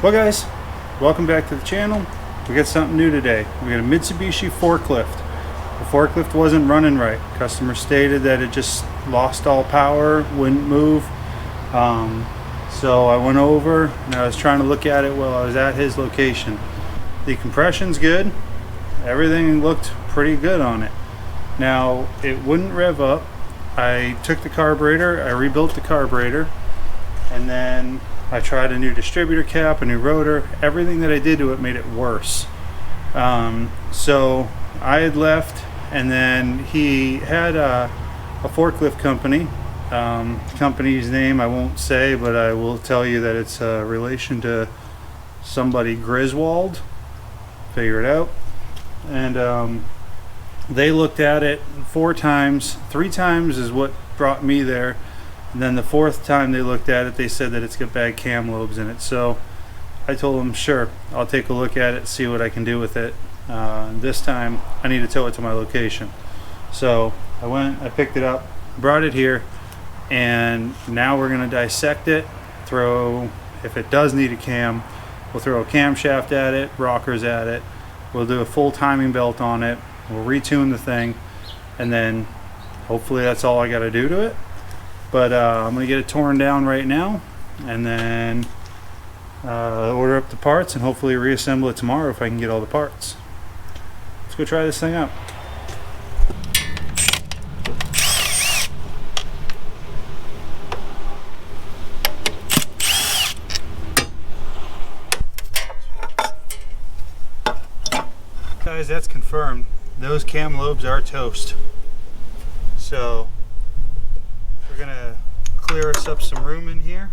Well guys, welcome back to the channel. We got something new today. We got a Mitsubishi forklift. The forklift wasn't running right. Customer stated that it just lost all power, wouldn't move. So I went over and I was trying to look at it while I was at his location. The compression's good. Everything looked pretty good on it. Now it wouldn't rev up. I took the carburetor, I rebuilt the carburetor, and then I tried a new distributor cap, a new rotor. Everything that I did to it made it worse. So I had left, and then he had a forklift company. Company's name I won't say, but I will tell you that it's a relation to somebody Griswold. Figure it out. And they looked at it 4 times. 3 times is what brought me there. And then the 4th time they looked at it, they said that it's got bad cam lobes in it. So I told them, sure, I'll take a look at it, see what I can do with it. This time I need to tow it to my location. So I went, I picked it up, brought it here, and now we're going to dissect it, throw, if it does need a cam, we'll throw a camshaft at it, rockers at it, we'll do a full timing belt on it, we'll retune the thing, and then hopefully that's all I got to do to it. But I'm going to get it torn down right now, and then order up the parts and hopefully reassemble it tomorrow if I can get all the parts. Let's go try this thing out. Guys, that's confirmed. Those cam lobes are toast. So we're gonna clear us up some room in here,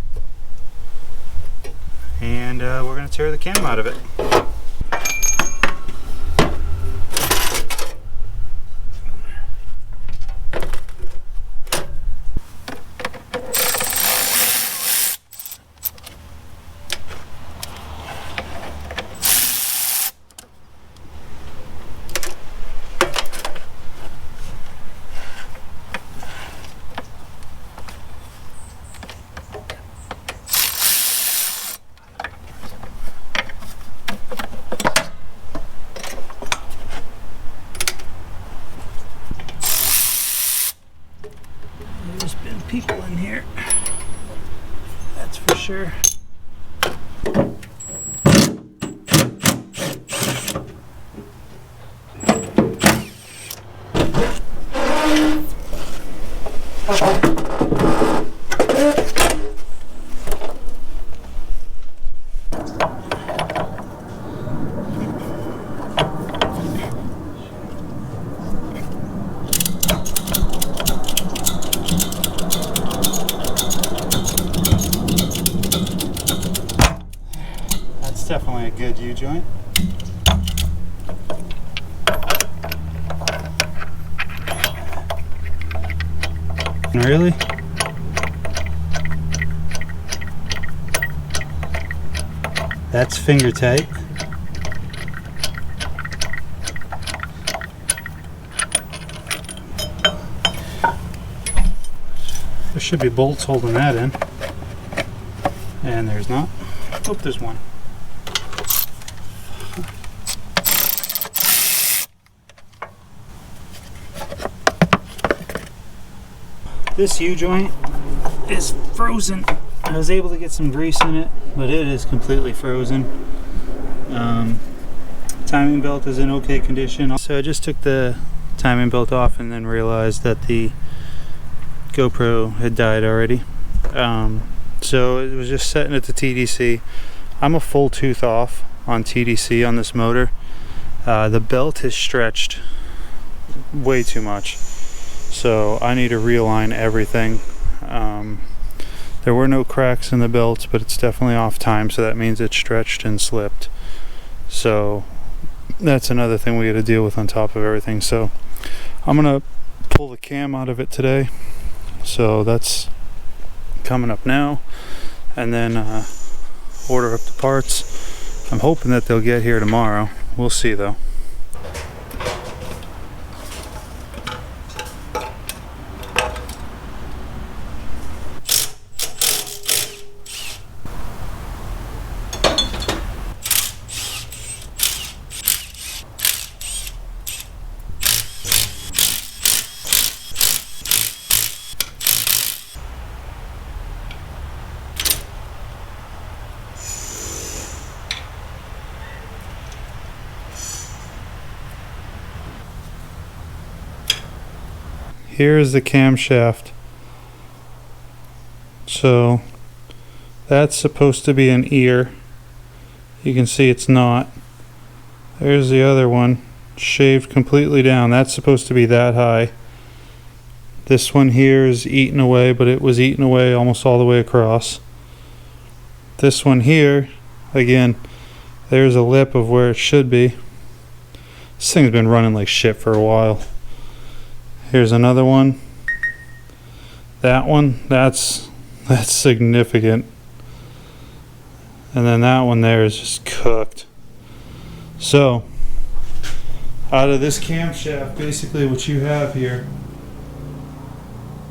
and we're gonna tear the cam out of it. There's been people in here, that's for sure. Definitely a good U-joint. Really? That's finger tight. There should be bolts holding that in. And there's not. Oh, there's one. This U-joint is frozen. I was able to get some grease in it, but it is completely frozen. Timing belt is in okay condition. So I just took the timing belt off and then realized that the GoPro had died already. So it was just setting it to TDC. I'm a full tooth off on TDC on this motor. The belt is stretched way too much. So I need to realign everything. There were no cracks in the belts, but it's definitely off time, so that means it's stretched and slipped. So that's another thing we got to deal with on top of everything. So I'm gonna pull the cam out of it today. So that's coming up now, and then order up the parts. I'm hoping that they'll get here tomorrow. We'll see though. here's the camshaft. So that's supposed to be an ear. You can see it's not. There's the other one, shaved completely down. That's supposed to be that high. This one here is eaten away, but it was eaten away almost all the way across. This one here, again, there's a lip of where it should be. This thing's been running like shit for a while. Here's another one. That one, that's significant. And then that one there is just cooked. So, out of this camshaft, basically what you have here,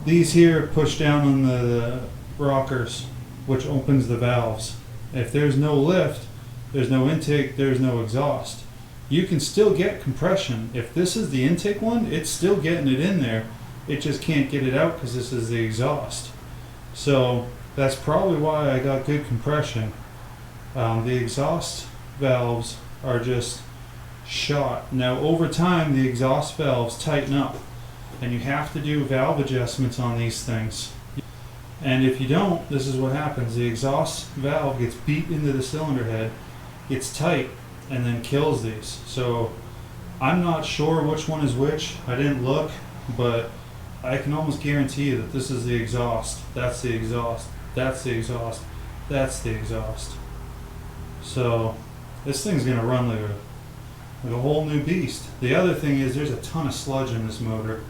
these here push down on the rockers, which opens the valves. If there's no lift, there's no intake, there's no exhaust. You can still get compression. If this is the intake one, it's still getting it in there. It just can't get it out because this is the exhaust. So that's probably why I got good compression. The exhaust valves are just shot. Now over time the exhaust valves tighten up and you have to do valve adjustments on these things. And if you don't, this is what happens. The exhaust valve gets beat into the cylinder head, gets tight, and then kills these. So I'm not sure which one is which. I didn't look, but I can almost guarantee you that this is the exhaust. That's the exhaust. That's the exhaust. That's the exhaust. So this thing's gonna run like a whole new beast. The other thing is there's a ton of sludge in this motor.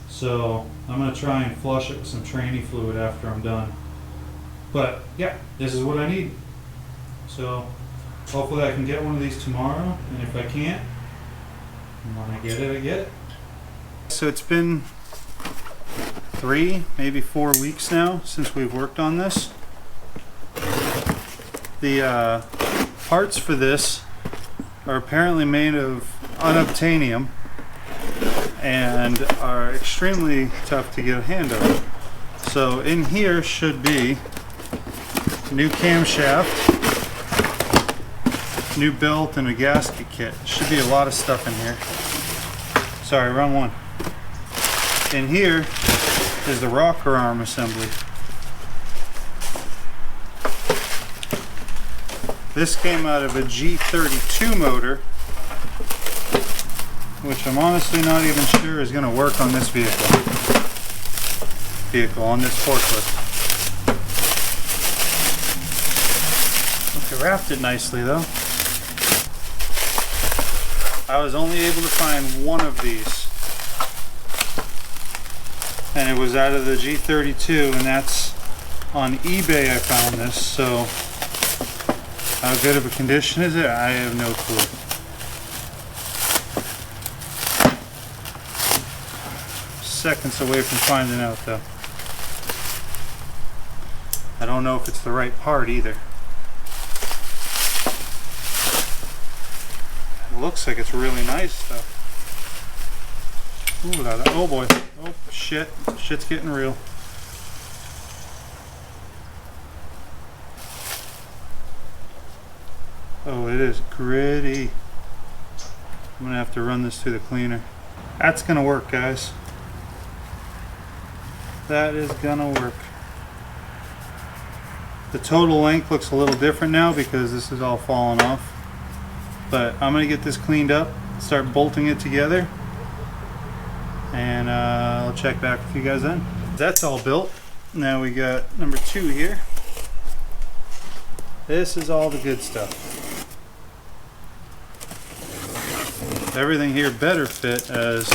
So I'm gonna try and flush it with some tranny fluid after I'm done. But yeah, this is what I need. So hopefully I can get one of these tomorrow, and if I can't, when I get it, I get it. So it's been 3, maybe 4 weeks now since we've worked on this. The parts for this are apparently made of unobtainium and are extremely tough to get a hand of. So in here should be new camshaft, new belt, and a gasket kit. Should be a lot of stuff in here. Sorry, wrong one. In here is the rocker arm assembly. This came out of a G32 motor, which I'm honestly not even sure is going to work on this vehicle, on this forklift. Okay, wrapped it nicely though. I was only able to find one of these, and it was out of the G32, and that's on eBay I found this. So how good of a condition is it? I have no clue. Seconds away from finding out though. I don't know if it's the right part either. It looks like it's really nice though. Ooh, oh boy. Oh shit. Shit's getting real. Oh, it is gritty. I'm gonna have to run this through the cleaner. That's gonna work, guys. That is gonna work. The total length looks a little different now because this is all falling off. But I'm gonna get this cleaned up, start bolting it together, and I'll check back with you guys then. That's all built. Now we got number 2 here. This is all the good stuff. Everything here better fit as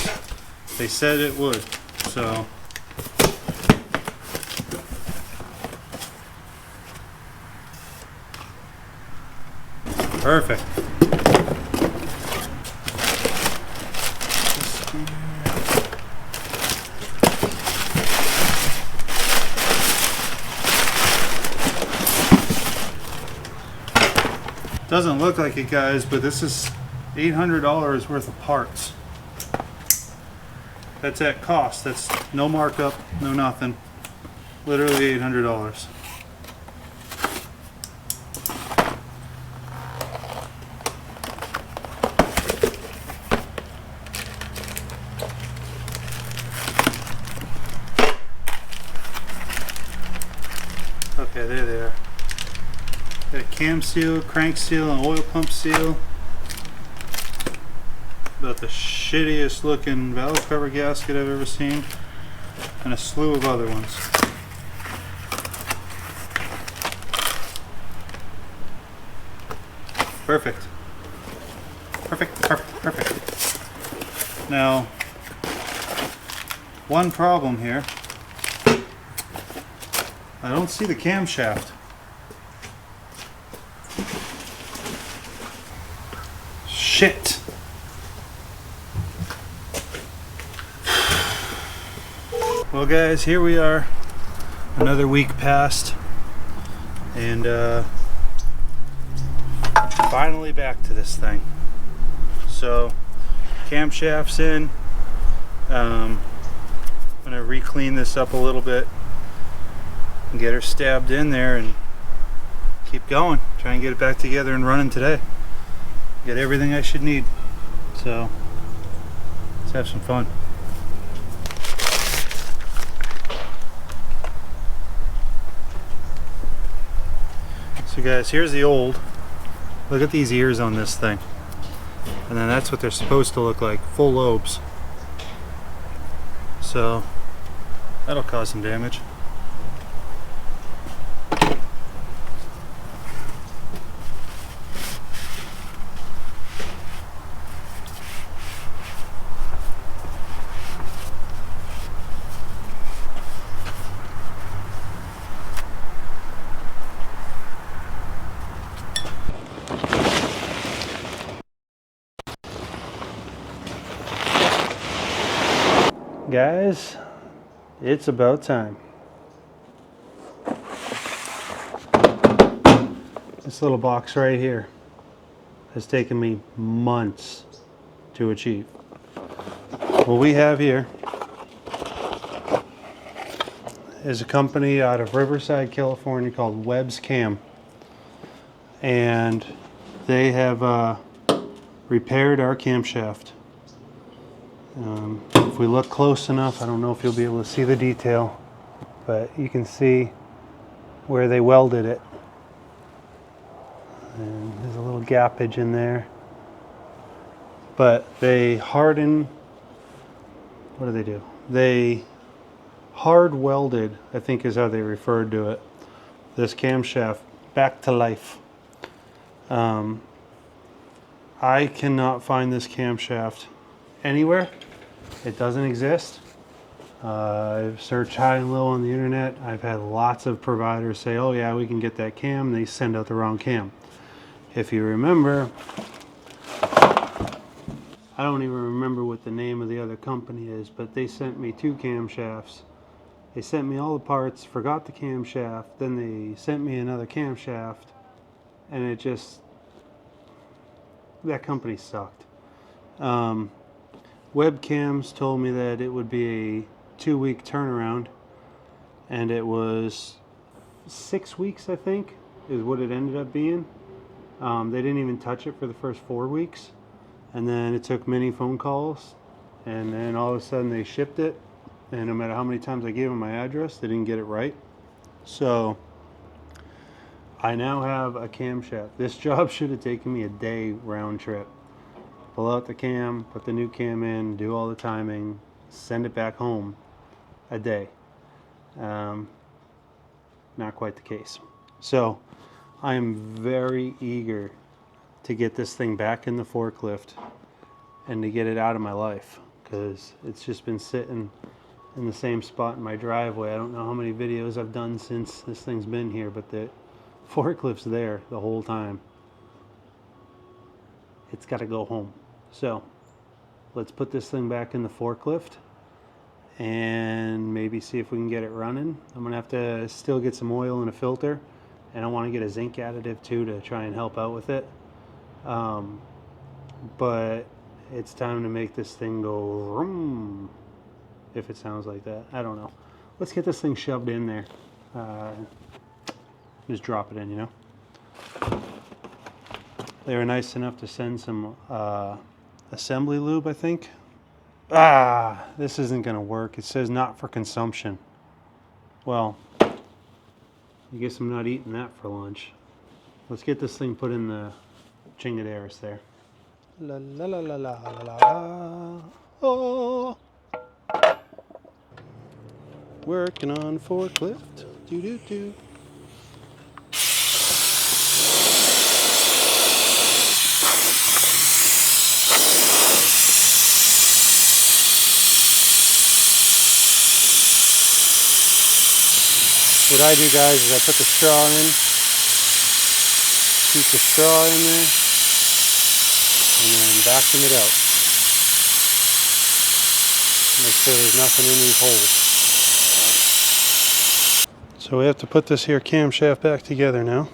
they said it would. So perfect. Doesn't look like it, guys, but this is $800 worth of parts. That's at cost. That's no markup, no nothing. Literally $800. cam seal, crank seal, and oil pump seal. About the shittiest looking valve cover gasket I've ever seen, and a slew of other ones. Perfect. Perfect, perfect, perfect. Now, one problem here. I don't see the camshaft. Shit. Well guys, here we are. Another week passed. And finally back to this thing. So, camshaft's in. I'm gonna re-clean this up a little bit and get her stabbed in there and keep going. Try and get it back together and running today. Get everything I should need. So, let's have some fun. So guys, here's the old. Look at these ears on this thing. And then that's what they're supposed to look like, full lobes. So that'll cause some damage. Guys, it's about time. This little box right here has taken me months to achieve. What we have here is a company out of Riverside, California called Webb's Cam. And they have repaired our camshaft. If we look close enough, I don't know if you'll be able to see the detail, but you can see where they welded it. And there's a little gappage in there. But they harden, what do they do? They hard welded, I think is how they referred to it, this camshaft back to life. I cannot find this camshaft anywhere. It doesn't exist. I've searched high and low on the internet. I've had lots of providers say, oh yeah, we can get that cam. They send out the wrong cam. If you remember, I don't even remember what the name of the other company is, but they sent me 2 camshafts. They sent me all the parts, forgot the camshaft, then they sent me another camshaft, and it just, that company sucked. Webcams told me that it would be a 2-week turnaround, and it was 6 weeks, I think, is what it ended up being. They didn't even touch it for the first 4 weeks, and then it took many phone calls, and then all of a sudden they shipped it, and no matter how many times I gave them my address, they didn't get it right. So I now have a camshaft. This job should have taken me a day round trip. Pull out the cam, put the new cam in, do all the timing, send it back home. A day. Not quite the case. So I am very eager to get this thing back in the forklift and to get it out of my life, because it's just been sitting in the same spot in my driveway. I don't know how many videos I've done since this thing's been here, but the forklift's there the whole time. It's got to go home. So let's put this thing back in the forklift and maybe see if we can get it running. I'm gonna have to still get some oil and a filter, and I want to get a zinc additive too to try and help out with it. But it's time to make this thing go vroom, if it sounds like that. I don't know. Let's get this thing shoved in there. Just drop it in, you know. They were nice enough to send some assembly lube, I think. This isn't gonna work. It says not for consumption. Well, I guess I'm not eating that for lunch. Let's get this thing put in the chingaderas there. La la la la la la la. Oh. Working on forklift. Do do do. What I do, guys, is I put the straw in, keep the straw in there, and then vacuum it out. Make sure there's nothing in these holes. So we have to put this here camshaft back together now.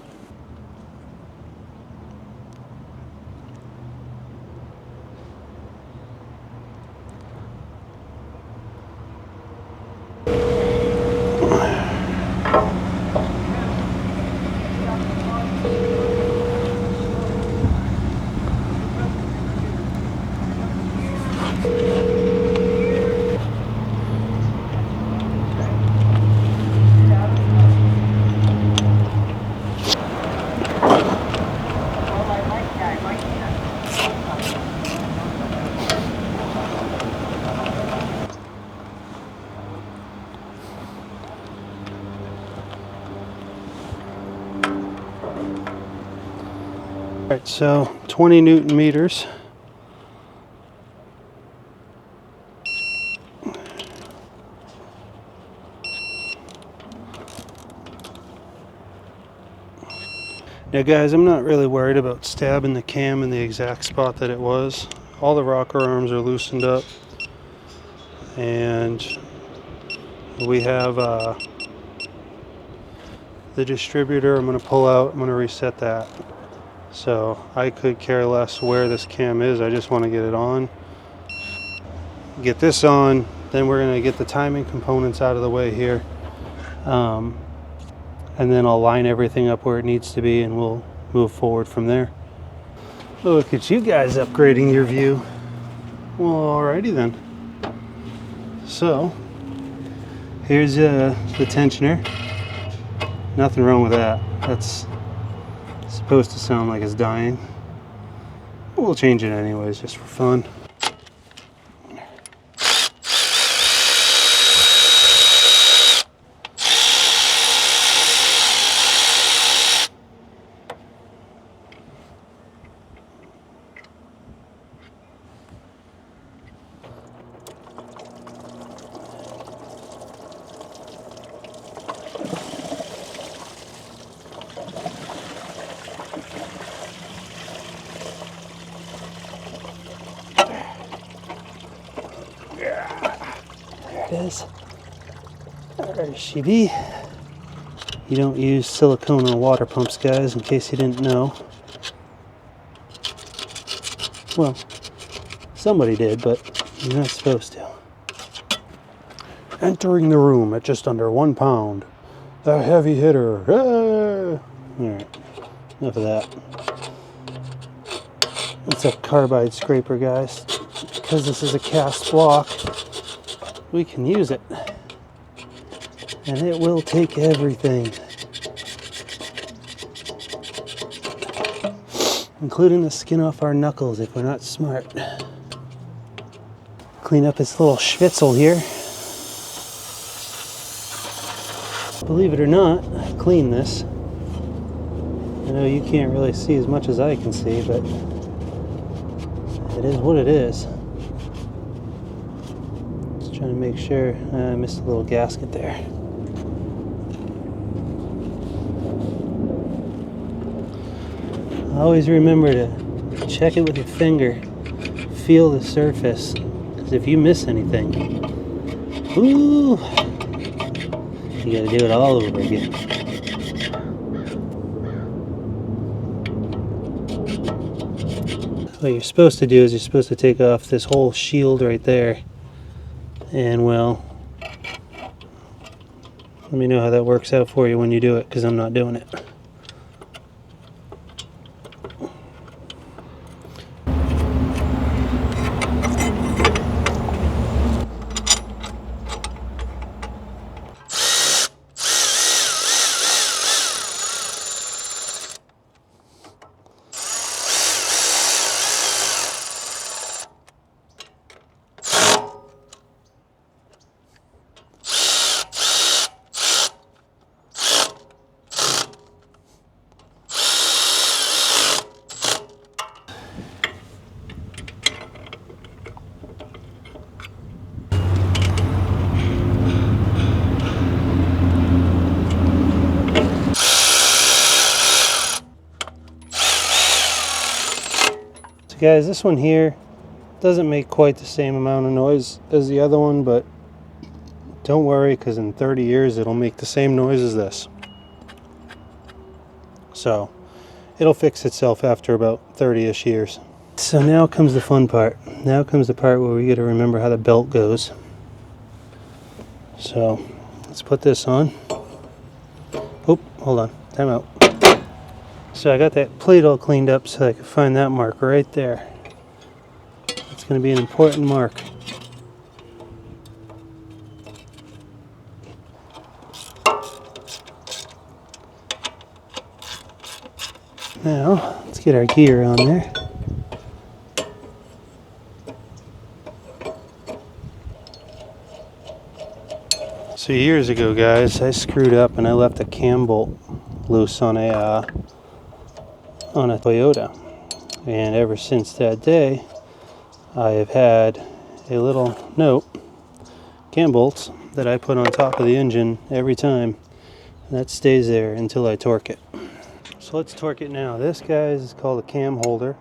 Alright, so 20 Newton meters. Now guys, I'm not really worried about stabbing the cam in the exact spot that it was. All the rocker arms are loosened up, and we have the distributor I'm going to pull out. I'm going to reset that. So I could care less where this cam is. I just want to get it on. Get this on, then we're going to get the timing components out of the way here. And then I'll line everything up where it needs to be, and we'll move forward from there. Look at you guys upgrading your view. Well, alrighty then. So here's the tensioner. Nothing wrong with that. That's supposed to sound like it's dying. We'll change it anyways, just for fun. Is. There she be. You don't use silicone on water pumps, guys, in case you didn't know. Well, somebody did, but you're not supposed to. Entering the room at just under 1 pound. The heavy hitter. Ah! Alright, enough of that. It's a carbide scraper, guys. Because this is a cast block, we can use it, and it will take everything, including the skin off our knuckles if we're not smart. Clean up this little schwitzel here. Believe it or not, I cleaned this. I know you can't really see as much as I can see, but it is what it is. Trying to make sure. I missed a little gasket there. Always remember to check it with your finger. Feel the surface, because if you miss anything, ooh, you gotta do it all over again. What you're supposed to do is you're supposed to take off this whole shield right there. And well, let me know how that works out for you when you do it, because I'm not doing it. Guys, this one here doesn't make quite the same amount of noise as the other one, but don't worry, because in 30 years it'll make the same noise as this. So it'll fix itself after about 30-ish years. So now comes the fun part. Now comes the part where we got to remember how the belt goes. So let's put this on. Oh, hold on, time out. So I got that plate all cleaned up so I can find that mark right there. It's going to be an important mark. Now, let's get our gear on there. So years ago, guys, I screwed up and I left a cam bolt loose on a Toyota. And ever since that day, I have had a little note, cam bolts, that I put on top of the engine every time. And that stays there until I torque it. So let's torque it now. This, guys, is called a cam holder.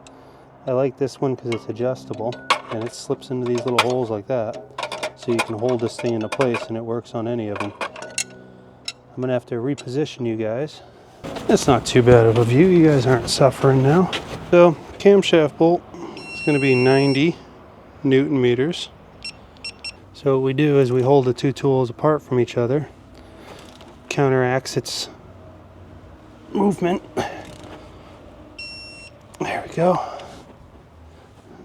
I like this one because it's adjustable and it slips into these little holes like that. So you can hold this thing into place and it works on any of them. I'm going to have to reposition you guys. That's not too bad of a view. You guys aren't suffering now. So camshaft bolt is going to be 90 Newton meters. So what we do is we hold the two tools apart from each other, counteracts its movement. There we go.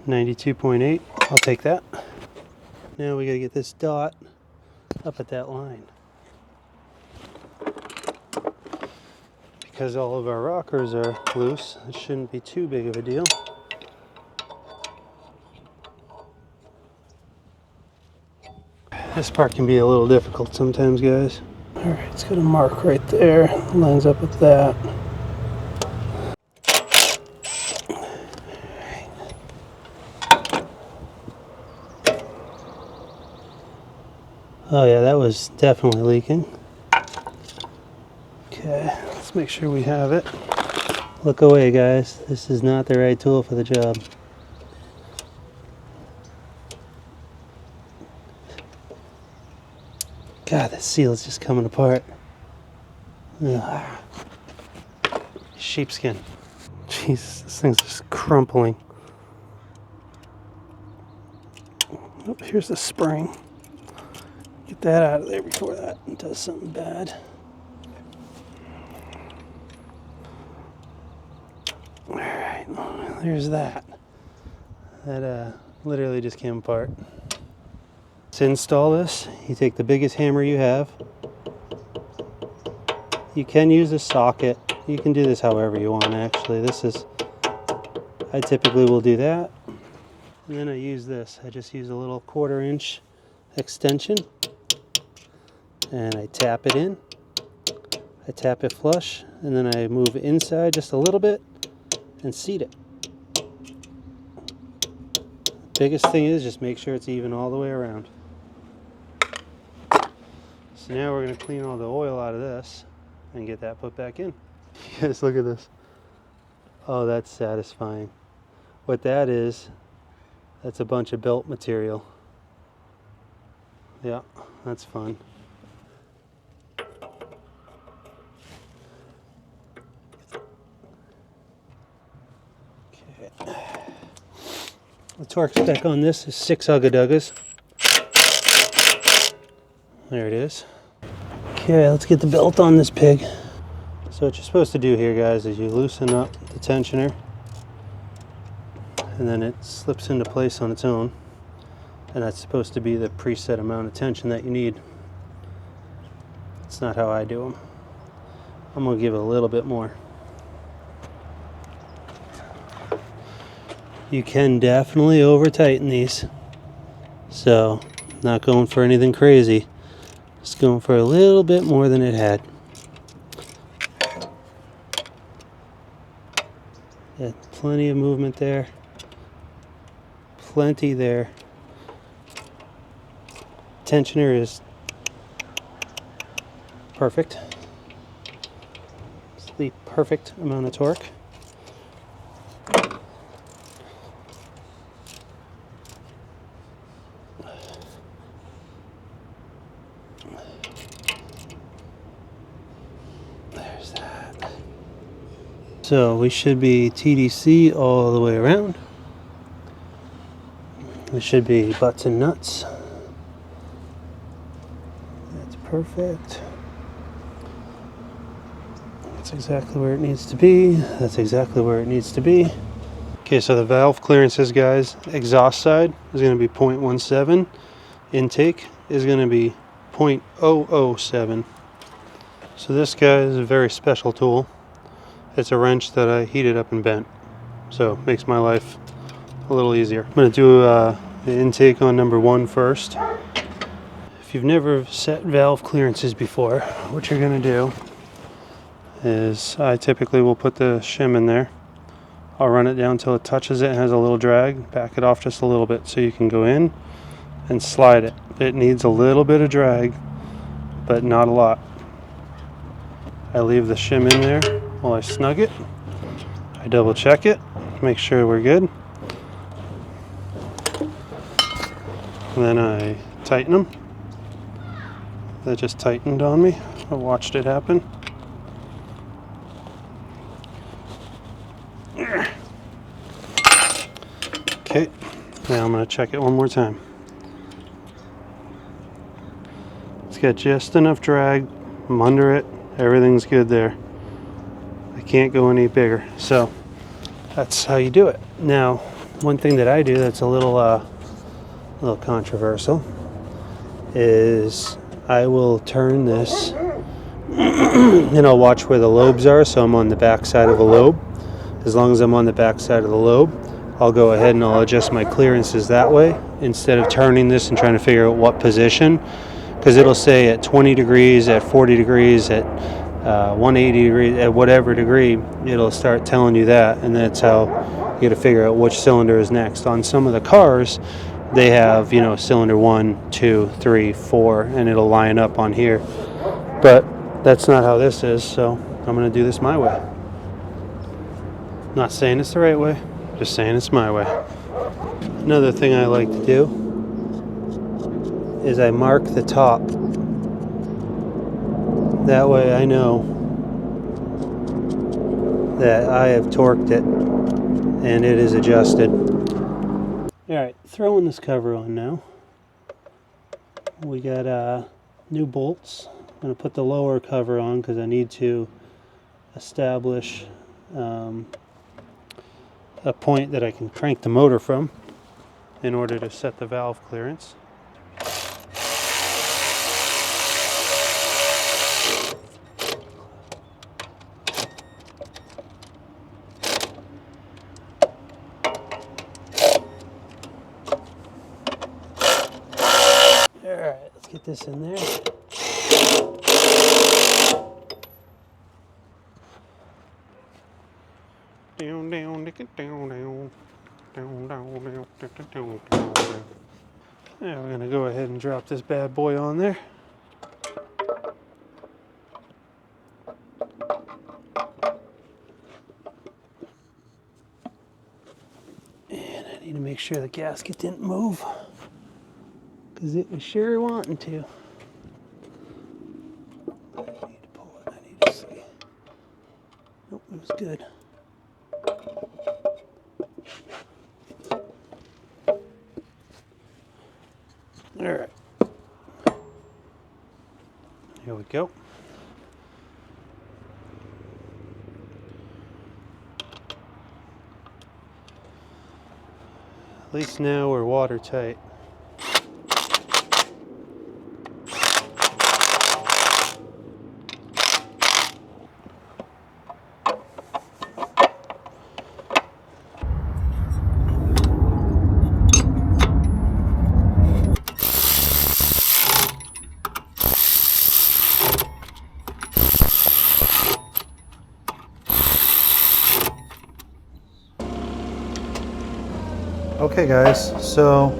92.8. I'll take that. Now we got to get this dot up at that line. Because all of our rockers are loose, it shouldn't be too big of a deal. This part can be a little difficult sometimes, guys. Alright, it's got a mark right there. Lines up with that. Oh yeah, that was definitely leaking. Okay, let's make sure we have it. Look away, guys. This is not the right tool for the job. God, the seal is just coming apart. Ugh. Sheepskin. Jesus, this thing's just crumpling. Oh, here's the spring. Get that out of there before that does something bad. Alright, there's that. That literally just came apart. To install this, you take the biggest hammer you have. You can use a socket. You can do this however you want, actually. I typically will do that. And then I use this. I just use a little 1/4 inch extension. And I tap it in. I tap it flush. And then I move inside just a little bit and seat it. Biggest thing is just make sure it's even all the way around. So now we're going to clean all the oil out of this and get that put back in. You guys, look at this. Oh, that's satisfying. What that is, that's a bunch of belt material. Yeah, that's fun. Okay. The torque spec on this is 6 Ugga-Duggas. There it is. Okay, let's get the belt on this pig. So what you're supposed to do here, guys, is you loosen up the tensioner and then it slips into place on its own, and that's supposed to be the preset amount of tension that you need. It's not how I do them. I'm going to give it a little bit more. You can definitely over tighten these, so not going for anything crazy, just going for a little bit more than it had. Yeah, plenty of movement there. Plenty there. Tensioner is perfect. It's the perfect amount of torque. So we should be TDC all the way around. It should be butts and nuts. That's perfect. That's exactly where it needs to be. That's exactly where it needs to be. Okay, so the valve clearances, guys, exhaust side is going to be 0.17. Intake is going to be 0.007. So this guy is a very special tool. It's a wrench that I heated up and bent. So it makes my life a little easier. I'm going to do the intake on number 1 first. If you've never set valve clearances before, what you're going to do is I typically will put the shim in there. I'll run it down until it touches it and has a little drag, back it off just a little bit so you can go in and slide it. It needs a little bit of drag, but not a lot. I leave the shim in there while I snug it. I double check it, make sure we're good. And then I tighten them. That just tightened on me. I watched it happen. Okay, now I'm going to check it one more time. It's got just enough drag. I'm under it. Everything's good there. I can't go any bigger. So that's how you do it. Now, one thing that I do that's a little controversial is I will turn this and I'll watch where the lobes are. So I'm on the back side of a lobe. As long as I'm on the back side of the lobe, I'll go ahead and I'll adjust my clearances that way instead of turning this and trying to figure out what position, because it'll say at 20 degrees, at 40 degrees, at 180 degrees, at whatever degree, it'll start telling you that, and that's how you got to figure out which cylinder is next. On some of the cars, they have, you know, cylinder 1, 2, 3, 4, and it'll line up on here. But that's not how this is, so I'm going to do this my way. Not saying it's the right way, just saying it's my way. Another thing I like to do is I mark the top. That way I know that I have torqued it and it is adjusted. Alright, throwing this cover on now. We got new bolts. I'm going to put the lower cover on because I need to establish a point that I can crank the motor from in order to set the valve clearance. Alright, let's get this in there. Down, down, down, down, down, down, down, down. Now we're gonna go ahead and drop this bad boy on there. And I need to make sure the gasket didn't move, because it was sure wanting to. I need to pull it. I need to see. Nope, it was good. Alright. Here we go. At least now we're watertight. Okay guys, so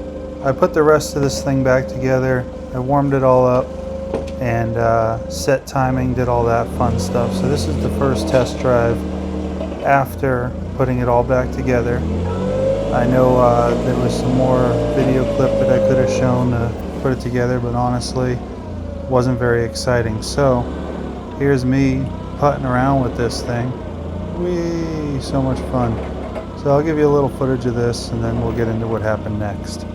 I put the rest of this thing back together. I warmed it all up and set timing, did all that fun stuff. So this is the first test drive after putting it all back together. I know there was some more video clip that I could have shown to put it together, but honestly wasn't very exciting. So here's me putting around with this thing. Whee! So much fun. So I'll give you a little footage of this and then we'll get into what happened next.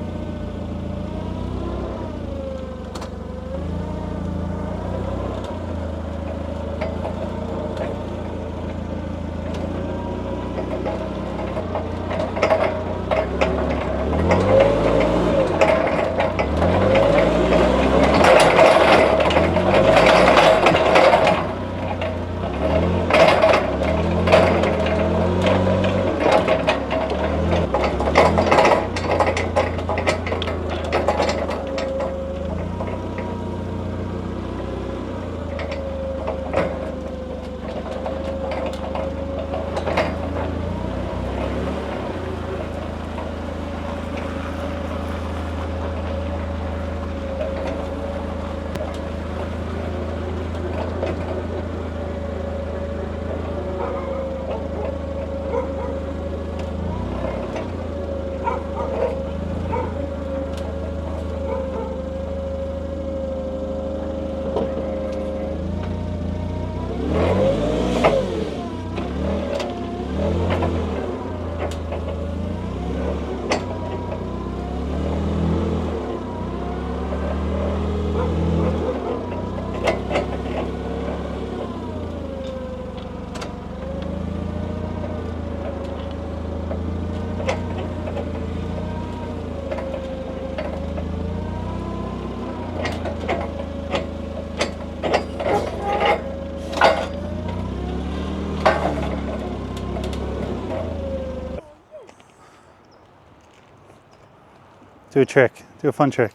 Do a trick. Do a fun trick.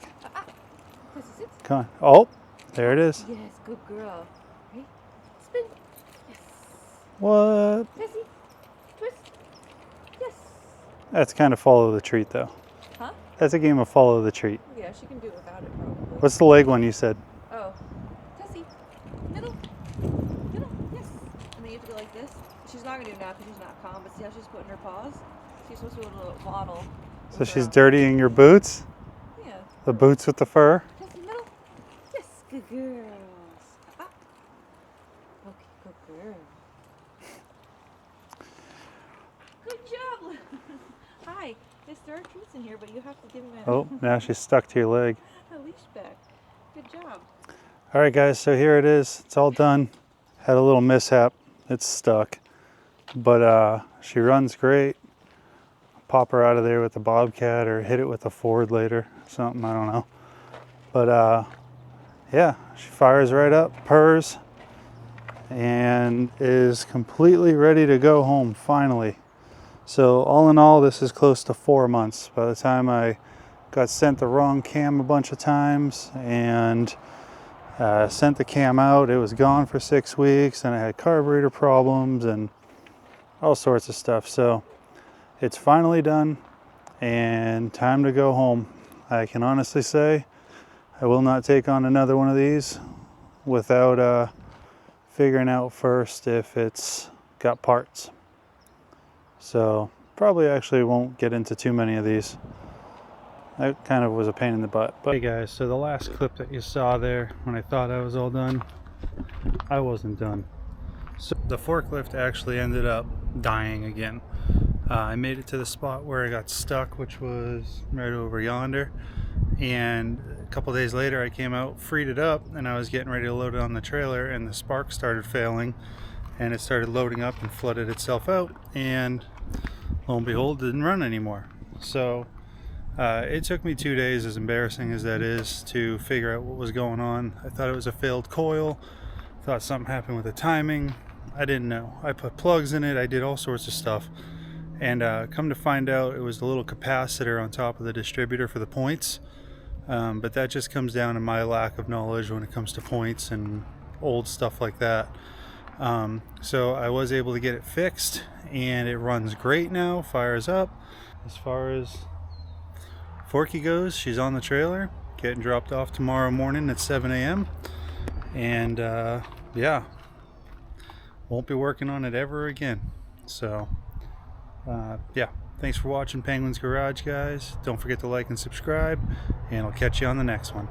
Come on. Oh, there it is. Yes, good girl. Ready? Spin. Yes. What? Tessie. Twist. Yes. That's kind of follow the treat, though. Huh? That's a game of follow the treat. Yeah, she can do it without it probably. What's the leg one you said? Oh. Tessie. Middle. Middle. Yes. And then you have to go like this. She's not going to do it now because she's not calm, but see how she's putting her paws? She's supposed to do a little waddle. So she's dirtying your boots? Yeah. The boots with the fur? Tessie, middle. Yes. Good girls. Ah. Okay, good girl. Good job. Hi. Yes, there are treats in here, but you have to give them Oh, now she's stuck to your leg. a leash back. Good job. All right, guys, so here it is. It's all done. Had a little mishap. It's stuck. But she runs great. Pop her out of there with the Bobcat or hit it with a Ford later. Something, I don't know. But yeah, she fires right up, purrs, and is completely ready to go home finally. So all in all, this is close to 4 months. By the time I got sent the wrong cam a bunch of times and sent the cam out, it was gone for 6 weeks, and I had carburetor problems and all sorts of stuff. So it's finally done and time to go home. I can honestly say I will not take on another one of these without figuring out first if it's got parts. So probably actually won't get into too many of these. That kind of was a pain in the butt. But hey guys, so the last clip that you saw there when I thought I was all done, I wasn't done. So the forklift actually ended up dying again. I made it to the spot where I got stuck, which was right over yonder. And a couple days later I came out, freed it up, and I was getting ready to load it on the trailer, and the spark started failing, and it started loading up and flooded itself out, and lo and behold, it didn't run anymore. So it took me 2 days, as embarrassing as that is, to figure out what was going on. I thought it was a failed coil, thought something happened with the timing. I didn't know. I put plugs in it, I did all sorts of stuff. And come to find out, it was the little capacitor on top of the distributor for the points. But that just comes down to my lack of knowledge when it comes to points and old stuff like that. So I was able to get it fixed, and it runs great now, fires up. As far as Forky goes, she's on the trailer, getting dropped off tomorrow morning at 7 a.m. And yeah, won't be working on it ever again. So yeah, thanks for watching Penguin's Garage, guys. Don't forget to like and subscribe, and I'll catch you on the next one.